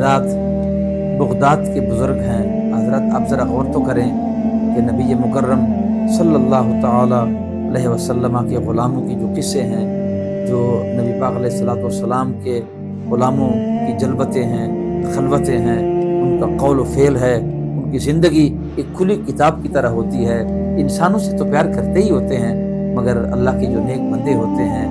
حضرات بغداد کے بزرگ ہیں، حضرت آپ ذرا غور تو کریں کہ نبی مکرم صلی اللہ تعالی علیہ وسلم کے غلاموں کی جو قصے ہیں، جو نبی پاک علیہ السلام کے غلاموں کی جلوتیں ہیں، خلوتیں ہیں، ان کا قول و فعل ہے، ان کی زندگی ایک کھلی کتاب کی طرح ہوتی ہے۔ انسانوں سے تو پیار کرتے ہی ہوتے ہیں، مگر اللہ کے جو نیک بندے ہوتے ہیں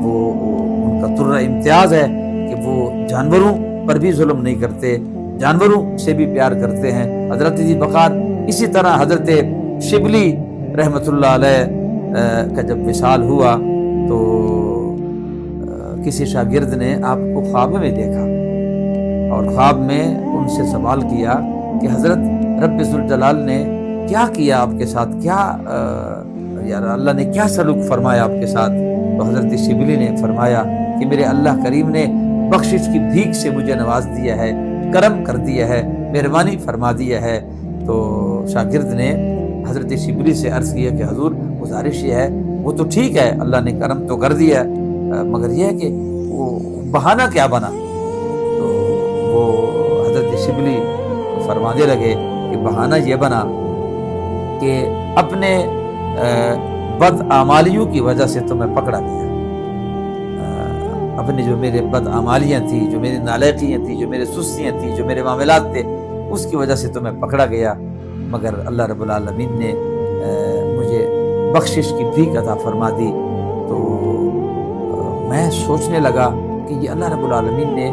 وہ ان کا طرہ امتیاز ہے کہ وہ جانوروں پر بھی ظلم نہیں کرتے، جانوروں سے بھی پیار کرتے ہیں۔ حضرت ذی بقار اسی طرح حضرت شبلی رحمۃ اللہ علیہ کا جب وصال ہوا تو کسی شاگرد نے آپ کو خواب میں دیکھا اور خواب میں ان سے سوال کیا کہ حضرت رب ذوالجلال نے کیا کیا آپ کے ساتھ، کیا یار اللہ نے کیا سلوک فرمایا آپ کے ساتھ؟ تو حضرت شبلی نے فرمایا کہ میرے اللہ کریم نے بخشش کی بھیک سے مجھے نواز دیا ہے، کرم کر دیا ہے، مہربانی فرما دیا ہے۔ تو شاگرد نے حضرت شبلی سے عرض کیا کہ حضور گزارش یہ ہے، وہ تو ٹھیک ہے اللہ نے کرم تو کر دیا مگر یہ ہے کہ وہ بہانہ کیا بنا؟ تو وہ حضرت شبلی فرمانے لگے کہ بہانہ یہ بنا کہ اپنے بدعمالیوں کی وجہ سے تو میں پکڑا گیا، اپنے جو میرے بدعمالیاں تھیں، جو میری نالائقیاں تھیں، جو میرے سستیاں تھیں، جو میرے معاملات تھے، اس کی وجہ سے تو میں پکڑا گیا، مگر اللہ رب العالمین نے مجھے بخشش کی بھیک عطا فرما دی۔ تو میں سوچنے لگا کہ یہ اللہ رب العالمین نے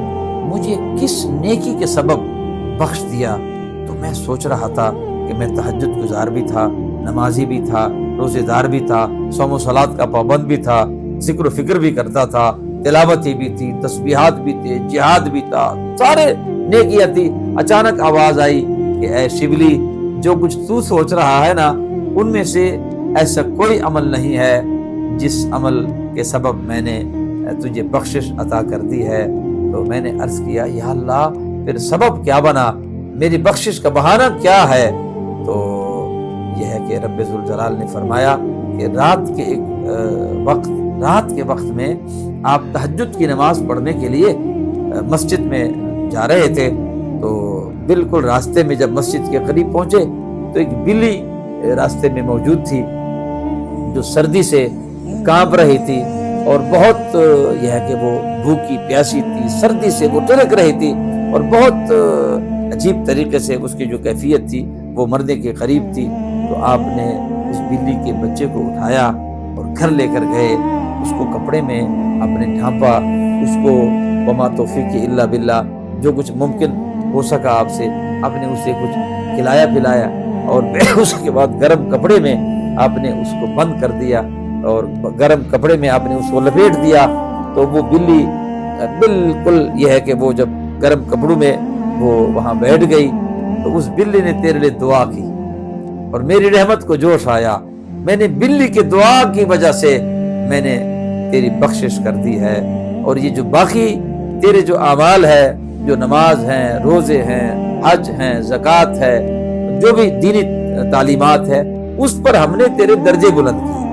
مجھے کس نیکی کے سبب بخش دیا۔ تو میں سوچ رہا تھا کہ میں تہجد گزار بھی تھا، نمازی بھی تھا، روزے دار بھی تھا، صوم و صلات کا پابند بھی تھا، ذکر و فکر بھی کرتا تھا، تلاوت بھی تھی، تسبیحات بھی تھے، جہاد بھی تھا، سارے نیکیاں تھی۔ اچانک آواز آئی کہ اے شبلی، جو کچھ تو سوچ رہا ہے نا، ان میں سے ایسا کوئی عمل نہیں ہے جس عمل کے سبب میں نے تجھے بخشش عطا کر دی ہے۔ تو میں نے عرض کیا یا اللہ پھر سبب کیا بنا، میری بخشش کا بہانہ کیا ہے؟ تو یہ ہے کہ رب ذوالجلال نے فرمایا کہ رات کے وقت میں آپ تہجد کی نماز پڑھنے کے لیے مسجد میں جا رہے تھے، تو بالکل راستے میں جب مسجد کے قریب پہنچے تو ایک بلی راستے میں موجود تھی جو سردی سے کانپ رہی تھی اور بہت یہ ہے کہ وہ بھوکی پیاسی تھی، سردی سے وہ تڑک رہی تھی اور بہت عجیب طریقے سے اس کی جو کیفیت تھی وہ مرنے کے قریب تھی۔ تو آپ نے اس بلی کے بچے کو اٹھایا اور گھر لے کر گئے، اس کو کپڑے میں آپ نے ڈھانپا، اس کو وما توفیق الا باللہ جو کچھ ممکن ہو سکا آپ سے، آپ نے اسے کچھ کھلایا پلایا اور اس کے بعد گرم کپڑے میں آپ نے اس کو بند کر دیا اور گرم کپڑے میں آپ نے اس کو لپیٹ دیا۔ تو وہ بلی بالکل یہ ہے کہ وہ جب گرم کپڑوں میں وہ وہاں بیٹھ گئی تو اس بلی نے تیرے لیے دعا کی اور میری رحمت کو جوش آیا، میں نے بلی کی دعا کی وجہ سے میں نے تیری بخشش کر دی ہے، اور یہ جو باقی تیرے جو اعمال ہے، جو نماز ہیں، روزے ہیں، حج ہیں، زکوٰۃ ہے، جو بھی دینی تعلیمات ہے، اس پر ہم نے تیرے درجے بلند کیے۔